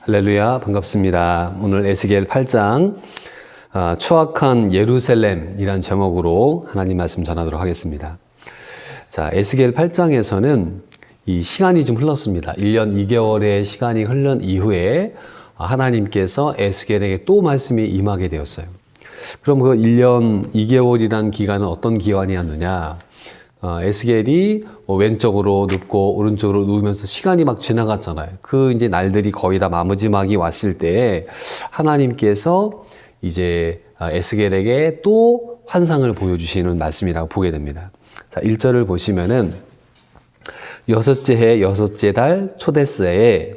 할렐루야, 반갑습니다. 오늘 에스겔 8장 추악한 예루살렘이란 제목으로 하나님 말씀 전하도록 하겠습니다. 자, 에스겔 8장에서는 이 시간이 좀 흘렀습니다. 1년 2개월의 시간이 흐른 이후에 하나님께서 에스겔에게 또 말씀이 임하게 되었어요. 그럼 그 1년 2개월이란 기간은 어떤 기간이었느냐? 에스겔이 왼쪽으로 눕고 오른쪽으로 누우면서 시간이 막 지나갔잖아요. 그 이제 날들이 거의 다 마무지막이 왔을 때 하나님께서 이제 에스겔에게 또 환상을 보여주시는 말씀이라고 보게 됩니다. 자, 1절을 보시면은 여섯째 해 여섯째 달 초대세에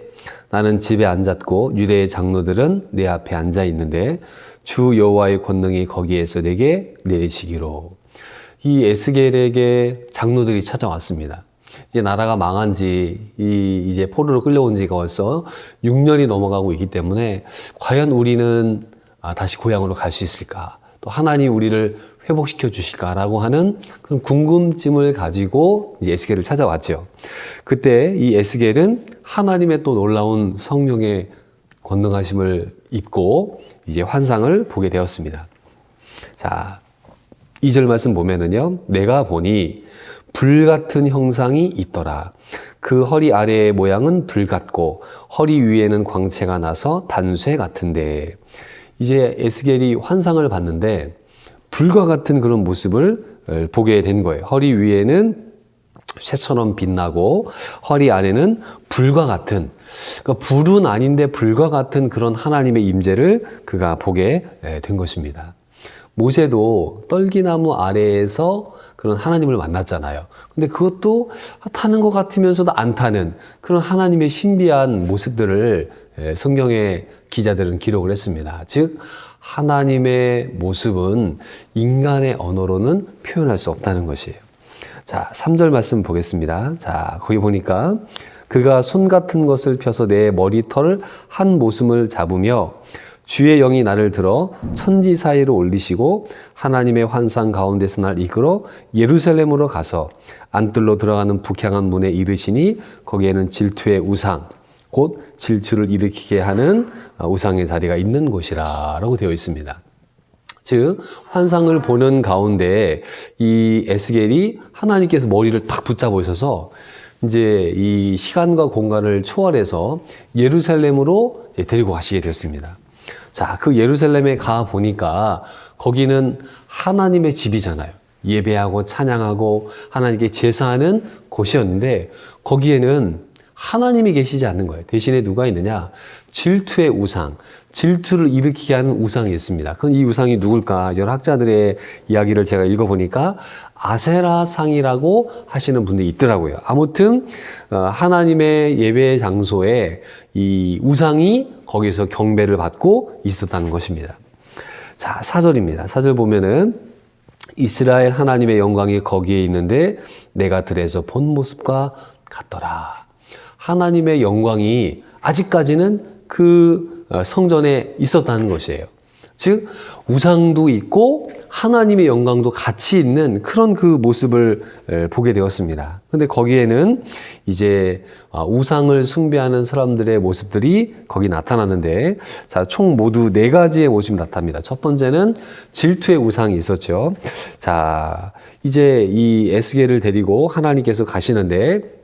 나는 집에 앉았고 유대의 장로들은 내 앞에 앉아 있는데 주 여호와의 권능이 거기에서 내게 내리시기로. 이 에스겔에게 장로들이 찾아왔습니다. 이제 나라가 망한 지, 이제 포로로 끌려온 지가 벌써 6년이 넘어가고 있기 때문에 과연 우리는 다시 고향으로 갈 수 있을까? 또 하나님 우리를 회복시켜 주실까라고 하는 그런 궁금증을 가지고 이제 에스겔을 찾아왔죠. 그때 이 에스겔은 하나님의 또 놀라운 성령의 권능하심을 입고 이제 환상을 보게 되었습니다. 자, 2절 말씀 보면은요, 내가 보니 불같은 형상이 있더라. 그 허리 아래의 모양은 불같고 허리 위에는 광채가 나서 단쇠 같은데. 이제 에스겔이 환상을 봤는데 불과 같은 그런 모습을 보게 된 거예요. 허리 위에는 쇠처럼 빛나고 허리 안에는 불과 같은, 그러니까 불은 아닌데 불과 같은 그런 하나님의 임재를 그가 보게 된 것입니다. 모세도 떨기나무 아래에서 그런 하나님을 만났잖아요. 근데 그것도 타는 것 같으면서도 안 타는 그런 하나님의 신비한 모습들을 성경의 기자들은 기록을 했습니다. 즉, 하나님의 모습은 인간의 언어로는 표현할 수 없다는 것이에요. 자, 3절 말씀 보겠습니다. 자, 거기 보니까 그가 손 같은 것을 펴서 내 머리털을 한 모습을 잡으며 주의 영이 나를 들어 천지 사이로 올리시고 하나님의 환상 가운데서 날 이끌어 예루살렘으로 가서 안뜰로 들어가는 북향한 문에 이르시니 거기에는 질투의 우상, 곧 질투를 일으키게 하는 우상의 자리가 있는 곳이라고 되어 있습니다. 즉, 환상을 보는 가운데 이 에스겔이 하나님께서 머리를 탁 붙잡으셔서 이제 이 시간과 공간을 초월해서 예루살렘으로 데리고 가시게 되었습니다. 자, 그 예루살렘에 가 보니까 거기는 하나님의 집이잖아요. 예배하고 찬양하고 하나님께 제사하는 곳이었는데 거기에는 하나님이 계시지 않는 거예요. 대신에 누가 있느냐? 질투의 우상, 질투를 일으키게 하는 우상이 있습니다. 그럼 이 우상이 누굴까? 여러 학자들의 이야기를 제가 읽어보니까 아세라상이라고 하시는 분들이 있더라고요. 아무튼 하나님의 예배 장소에 이 우상이 거기서 경배를 받고 있었다는 것입니다. 자, 4절입니다. 4절 보면은 이스라엘 하나님의 영광이 거기에 있는데 내가 들에서 본 모습과 같더라. 하나님의 영광이 아직까지는 그 성전에 있었다는 것이에요. 즉, 우상도 있고 하나님의 영광도 같이 있는 그런 그 모습을 보게 되었습니다. 근데 거기에는 이제 우상을 숭배하는 사람들의 모습들이 거기 나타나는데, 자, 총 모두 4가지의 모습이 나타납니다. 첫 번째는 질투의 우상이 있었죠. 자, 이제 이 에스겔을 데리고 하나님께서 가시는데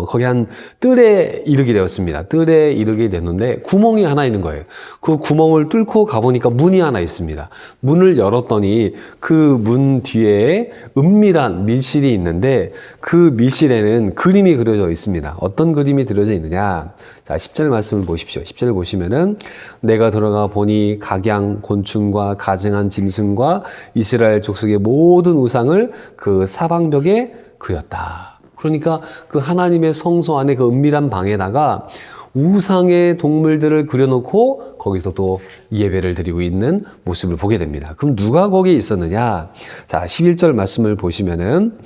거기 한 뜰에 이르게 되었습니다. 뜰에 이르게 됐는데 구멍이 하나 있는 거예요. 그 구멍을 뚫고 가보니까 문이 하나 있습니다. 문을 열었더니 그 문 뒤에 은밀한 밀실이 있는데 그 밀실에는 그림이 그려져 있습니다. 어떤 그림이 그려져 있느냐? 자, 10절 말씀을 보십시오. 10절을 보시면은 내가 들어가 보니 각양 곤충과 가증한 짐승과 이스라엘 족속의 모든 우상을 그 사방벽에 그렸다. 그러니까 그 하나님의 성소 안에 그 은밀한 방에다가 우상의 동물들을 그려놓고 거기서 또 예배를 드리고 있는 모습을 보게 됩니다. 그럼 누가 거기에 있었느냐? 자, 11절 말씀을 보시면은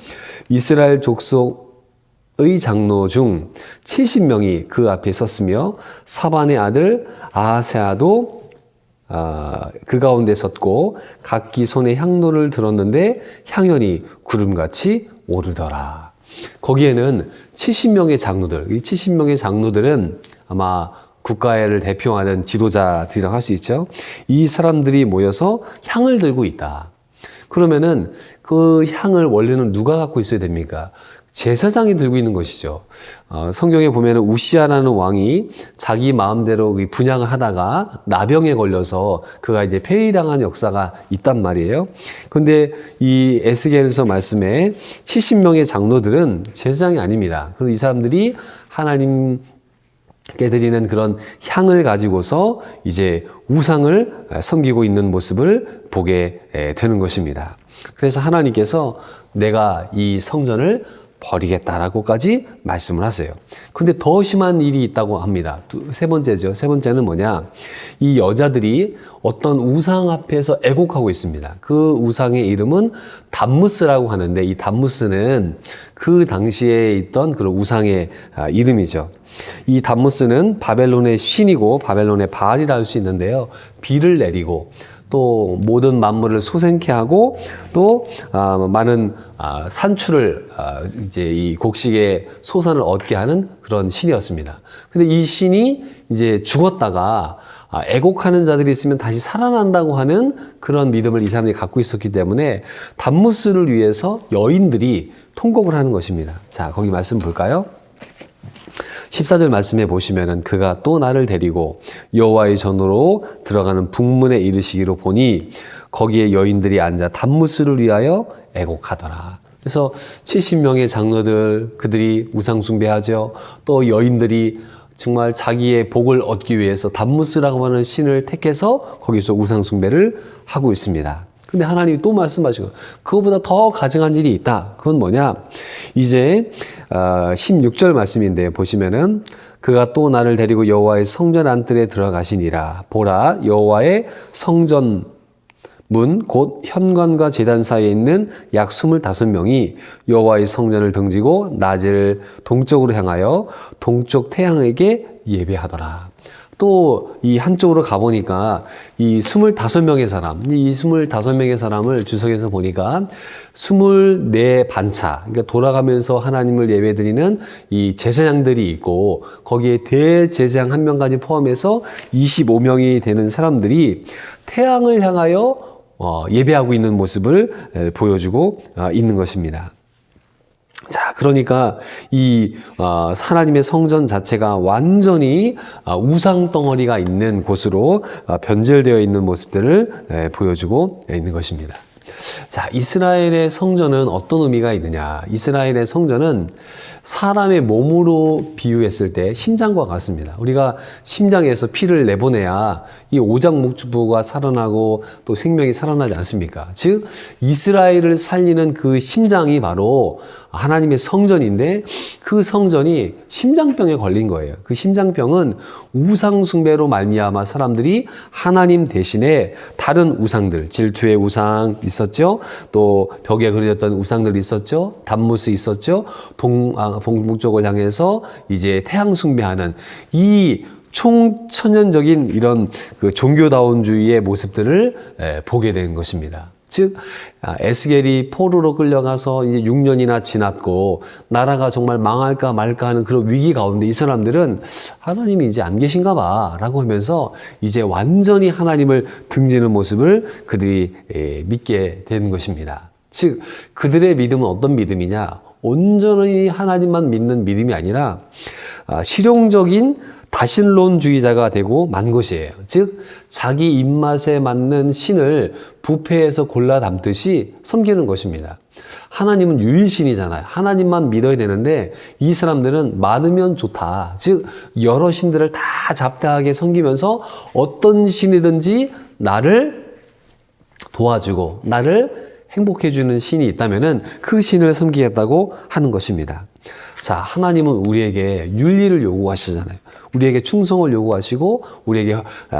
이스라엘 족속의 장로 중 70명이 그 앞에 섰으며 사반의 아들 아세아도 그 가운데 섰고 각기 손에 향로를 들었는데 향연이 구름같이 오르더라. 거기에는 70명의 장로들, 이 70명의 장로들은 아마 국가를 대표하는 지도자들이라고 할 수 있죠. 이 사람들이 모여서 향을 들고 있다. 그러면은 그 향을 원래는 누가 갖고 있어야 됩니까? 제사장이 들고 있는 것이죠. 성경에 보면은 우시아라는 왕이 자기 마음대로 분향을 하다가 나병에 걸려서 그가 이제 폐위당한 역사가 있단 말이에요. 근데 이 에스겔서 말씀에 70명의 장로들은 제사장이 아닙니다. 그리고 이 사람들이 하나님께 드리는 그런 향을 가지고서 이제 우상을 섬기고 있는 모습을 보게 되는 것입니다. 그래서 하나님께서 내가 이 성전을 버리겠다라고까지 말씀을 하세요. 근데 더 심한 일이 있다고 합니다. 세 번째죠. 세 번째는 뭐냐? 이 여자들이 어떤 우상 앞에서 애곡하고 있습니다. 그 우상의 이름은 담무스라고 하는데 이 담무스는 그 당시에 있던 그런 우상의 이름이죠. 이 담무스는 바벨론의 신이고 바벨론의 바알이라 할 수 있는데요. 비를 내리고 또 모든 만물을 소생케 하고 또 많은 산출을 이제 이 곡식의 소산을 얻게 하는 그런 신이었습니다. 근데 이 신이 이제 죽었다가 애곡하는 자들이 있으면 다시 살아난다고 하는 그런 믿음을 이 사람들이 갖고 있었기 때문에 담무스를 위해서 여인들이 통곡을 하는 것입니다. 자, 거기 말씀 볼까요? 14절 말씀해 보시면은 그가 또 나를 데리고 여호와의 전으로 들어가는 북문에 이르시기로 보니 거기에 여인들이 앉아 담무스를 위하여 애곡하더라. 그래서 70명의 장로들 그들이 우상 숭배하죠. 또 여인들이 정말 자기의 복을 얻기 위해서 담무스라고 하는 신을 택해서 거기서 우상 숭배를 하고 있습니다. 근데 하나님이 또 말씀하시고 그거보다 더 가증한 일이 있다. 그건 뭐냐? 이제 16절 말씀인데 보시면은 그가 또 나를 데리고 여호와의 성전 안뜰에 들어가시니라. 보라 여호와의 성전 문 곧 현관과 제단 사이에 있는 약 25명이 여호와의 성전을 등지고 낮을 동쪽으로 향하여 동쪽 태양에게 예배하더라. 또 이 한쪽으로 가보니까 이 25명의 사람, 이 25명의 사람을 주석에서 보니까 24반차, 그러니까 돌아가면서 하나님을 예배드리는 이 제사장들이 있고 거기에 대제사장 한 명까지 포함해서 25명이 되는 사람들이 태양을 향하여 예배하고 있는 모습을 보여주고 있는 것입니다. 자, 그러니까 이 하나님의 성전 자체가 완전히 우상 덩어리가 있는 곳으로 변절되어 있는 모습들을 보여주고 있는 것입니다. 자, 이스라엘의 성전은 어떤 의미가 있느냐? 이스라엘의 성전은 사람의 몸으로 비유했을 때 심장과 같습니다. 우리가 심장에서 피를 내보내야 이 오장육부가 살아나고 또 생명이 살아나지 않습니까? 즉 이스라엘을 살리는 그 심장이 바로 하나님의 성전인데 그 성전이 심장병에 걸린 거예요. 그 심장병은 우상 숭배로 말미암아 사람들이 하나님 대신에 다른 우상들, 질투의 우상 있었죠. 또 벽에 그려졌던 우상들 있었죠. 담무스 있었죠. 동북쪽을 향해서 이제 태양 숭배하는 이 총천연적인 이런 그 종교다운주의의 모습들을 보게 된 것입니다. 즉 에스겔이 포로로 끌려가서 이제 6년이나 지났고 나라가 정말 망할까 말까 하는 그런 위기 가운데 이 사람들은 하나님이 이제 안 계신가 봐 라고 하면서 이제 완전히 하나님을 등지는 모습을 그들이 믿게 된 것입니다. 즉 그들의 믿음은 어떤 믿음이냐? 온전히 하나님만 믿는 믿음이 아니라 실용적인 다신론주의자가 되고 만 것이에요. 즉 자기 입맛에 맞는 신을 뷔페에서 골라 담듯이 섬기는 것입니다. 하나님은 유일신이잖아요. 하나님만 믿어야 되는데 이 사람들은 많으면 좋다. 즉 여러 신들을 다 잡다하게 섬기면서 어떤 신이든지 나를 도와주고 나를 행복해주는 신이 있다면은 그 신을 섬기겠다고 하는 것입니다. 자, 하나님은 우리에게 윤리를 요구하시잖아요. 우리에게 충성을 요구하시고 우리에게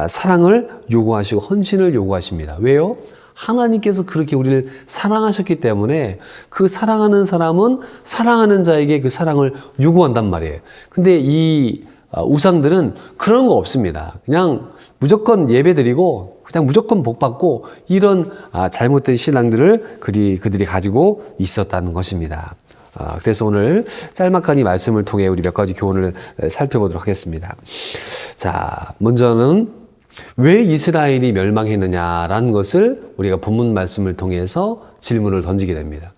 사랑을 요구하시고 헌신을 요구하십니다. 왜요? 하나님께서 그렇게 우리를 사랑하셨기 때문에 그 사랑하는 사람은 사랑하는 자에게 그 사랑을 요구한단 말이에요. 근데 이 우상들은 그런 거 없습니다. 그냥 무조건 예배드리고 그냥 무조건 복받고 이런 잘못된 신앙들을 그들이 가지고 있었다는 것입니다. 그래서 오늘 짤막한 이 말씀을 통해 우리 몇 가지 교훈을 살펴보도록 하겠습니다. 자, 먼저는 왜 이스라엘이 멸망했느냐라는 것을 우리가 본문 말씀을 통해서 질문을 던지게 됩니다.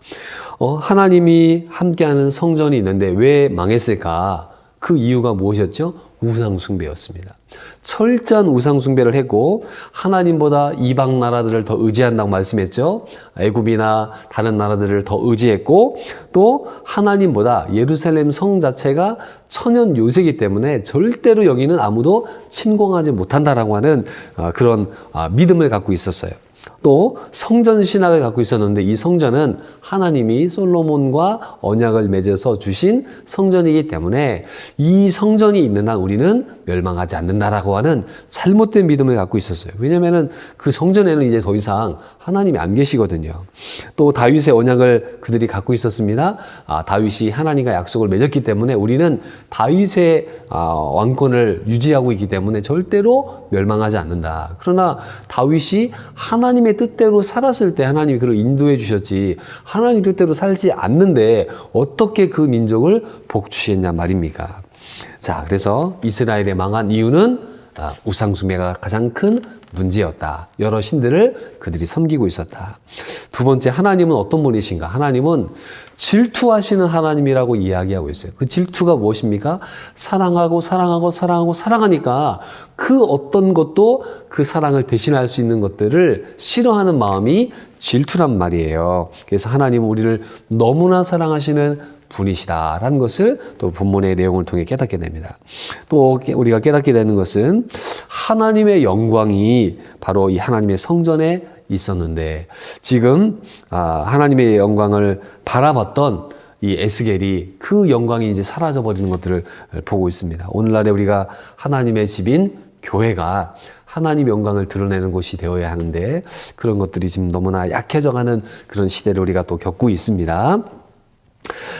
하나님이 함께하는 성전이 있는데 왜 망했을까? 그 이유가 무엇이었죠? 우상숭배였습니다. 철저한 우상숭배를 했고 하나님보다 이방 나라들을 더 의지한다고 말씀했죠. 애굽이나 다른 나라들을 더 의지했고 또 하나님보다 예루살렘 성 자체가 천연 요새이기 때문에 절대로 여기는 아무도 침공하지 못한다라고 하는 그런 믿음을 갖고 있었어요. 또 성전 신학을 갖고 있었는데 이 성전은 하나님이 솔로몬과 언약을 맺어서 주신 성전이기 때문에 이 성전이 있는 한 우리는 멸망하지 않는다라고 하는 잘못된 믿음을 갖고 있었어요. 왜냐하면 그 성전에는 이제 더 이상 하나님이 안 계시거든요. 또 다윗의 언약을 그들이 갖고 있었습니다. 다윗이 하나님과 약속을 맺었기 때문에 우리는 다윗의 왕권을 유지하고 있기 때문에 절대로 멸망하지 않는다. 그러나 다윗이 하나님의 뜻대로 살았을 때 하나님이 그를 인도해 주셨지 하나님 뜻대로 살지 않는데 어떻게 그 민족을 복주시겠냐 말입니까? 자, 그래서 이스라엘의 망한 이유는 우상숭배가 가장 큰 문제였다. 여러 신들을 그들이 섬기고 있었다. 두 번째, 하나님은 어떤 분이신가? 하나님은 질투하시는 하나님이라고 이야기하고 있어요. 그 질투가 무엇입니까? 사랑하니까 그 어떤 것도 그 사랑을 대신할 수 있는 것들을 싫어하는 마음이 질투란 말이에요. 그래서 하나님은 우리를 너무나 사랑하시는 분이시다라는 것을 또 본문의 내용을 통해 깨닫게 됩니다. 또 우리가 깨닫게 되는 것은 하나님의 영광이 바로 이 하나님의 성전에 있었는데 지금 하나님의 영광을 바라봤던 이 에스겔이 그 영광이 이제 사라져버리는 것들을 보고 있습니다. 오늘날에 우리가 하나님의 집인 교회가 하나님의 영광을 드러내는 곳이 되어야 하는데 그런 것들이 지금 너무나 약해져가는 그런 시대를 우리가 또 겪고 있습니다.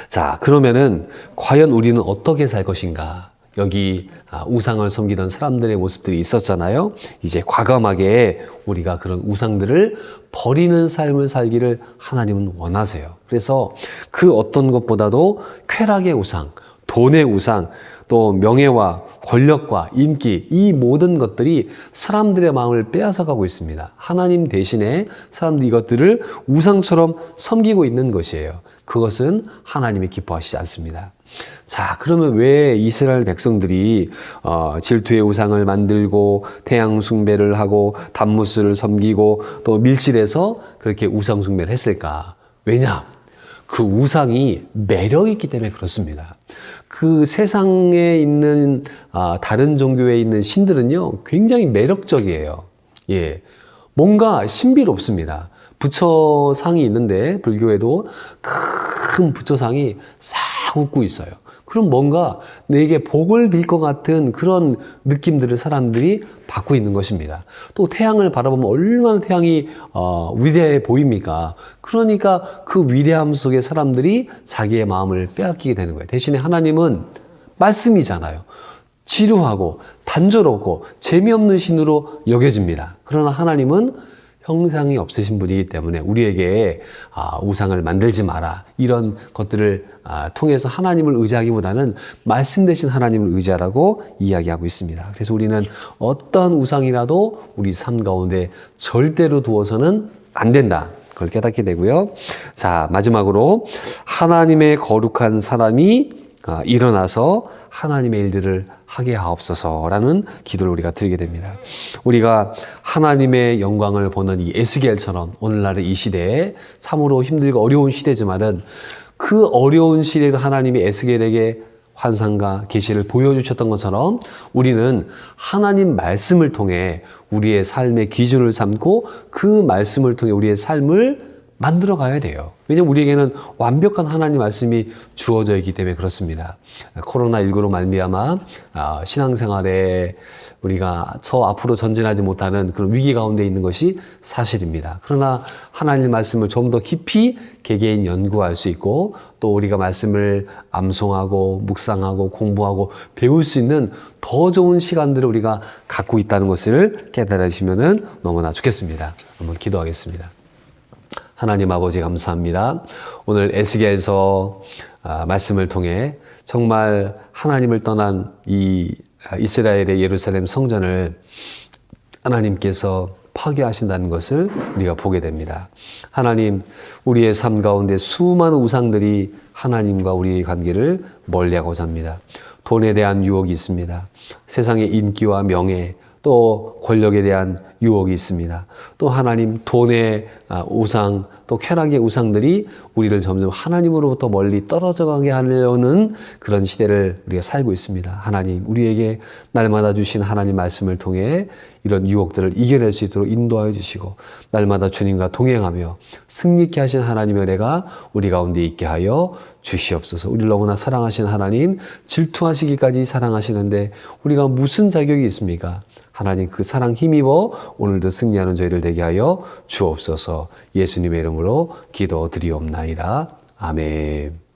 자, 그러면은 과연 우리는 어떻게 살 것인가? 여기 우상을 섬기던 사람들의 모습들이 있었잖아요. 이제 과감하게 우리가 그런 우상들을 버리는 삶을 살기를 하나님은 원하세요. 그래서 그 어떤 것보다도 쾌락의 우상, 돈의 우상, 또 명예와 권력과 인기, 이 모든 것들이 사람들의 마음을 빼앗아가고 있습니다. 하나님 대신에 사람들이 이것들을 우상처럼 섬기고 있는 것이에요. 그것은 하나님이 기뻐하시지 않습니다. 자, 그러면 왜 이스라엘 백성들이 질투의 우상을 만들고 태양 숭배를 하고 단무스를 섬기고 또 밀실에서 그렇게 우상 숭배를 했을까? 왜냐? 그 우상이 매력이 있기 때문에 그렇습니다. 그 세상에 있는 다른 종교에 있는 신들은요 굉장히 매력적이에요. 예, 뭔가 신비롭습니다. 부처상이 있는데 불교에도 큰 부처상이 싹 웃고 있어요. 그럼 뭔가 내게 복을 빌 것 같은 그런 느낌들을 사람들이 받고 있는 것입니다. 또 태양을 바라보면 얼마나 태양이 위대해 보입니까? 그러니까 그 위대함 속에 사람들이 자기의 마음을 빼앗기게 되는 거예요. 대신에 하나님은 말씀이잖아요. 지루하고 단조롭고 재미없는 신으로 여겨집니다. 그러나 하나님은 형상이 없으신 분이기 때문에 우리에게 우상을 만들지 마라, 이런 것들을 통해서 하나님을 의지하기보다는 말씀 대신 하나님을 의지하라고 이야기하고 있습니다. 그래서 우리는 어떤 우상이라도 우리 삶 가운데 절대로 두어서는 안 된다, 그걸 깨닫게 되고요. 자, 마지막으로 하나님의 거룩한 사람이 일어나서 하나님의 일들을 하게 하옵소서라는 기도를 우리가 드리게 됩니다. 우리가 하나님의 영광을 보는 이 에스겔처럼 오늘날의 이 시대에 참으로 힘들고 어려운 시대지만은 그 어려운 시대에도 하나님이 에스겔에게 환상과 계시를 보여주셨던 것처럼 우리는 하나님 말씀을 통해 우리의 삶의 기준을 삼고 그 말씀을 통해 우리의 삶을 만들어 가야 돼요. 왜냐하면 우리에게는 완벽한 하나님 말씀이 주어져 있기 때문에 그렇습니다. 코로나19로 말미암아 신앙생활에 우리가 앞으로 전진하지 못하는 그런 위기 가운데 있는 것이 사실입니다. 그러나 하나님 말씀을 좀 더 깊이 개개인 연구할 수 있고 또 우리가 말씀을 암송하고 묵상하고 공부하고 배울 수 있는 더 좋은 시간들을 우리가 갖고 있다는 것을 깨달으시면 너무나 좋겠습니다. 한번 기도하겠습니다. 하나님 아버지 감사합니다. 오늘 에스겔서 말씀을 통해 정말 하나님을 떠난 이 이스라엘의 예루살렘 성전을 하나님께서 파괴하신다는 것을 우리가 보게 됩니다. 하나님, 우리의 삶 가운데 수많은 우상들이 하나님과 우리의 관계를 멀리하고자 합니다. 돈에 대한 유혹이 있습니다. 세상의 인기와 명예, 또 권력에 대한 유혹이 있습니다. 또 하나님, 돈의 우상, 또 쾌락의 우상들이 우리를 점점 하나님으로부터 멀리 떨어져 가게 하려는 그런 시대를 우리가 살고 있습니다. 하나님, 우리에게 날마다 주신 하나님 말씀을 통해 이런 유혹들을 이겨낼 수 있도록 인도하여 주시고, 날마다 주님과 동행하며 승리케 하신 하나님의 은혜가 우리 가운데 있게 하여 주시옵소서. 우리를 너무나 사랑하신 하나님, 질투하시기까지 사랑하시는데 우리가 무슨 자격이 있습니까? 하나님, 그 사랑 힘입어 오늘도 승리하는 저희를 되게 하여 주옵소서. 예수님의 이름으로 기도드리옵나이다. 아멘.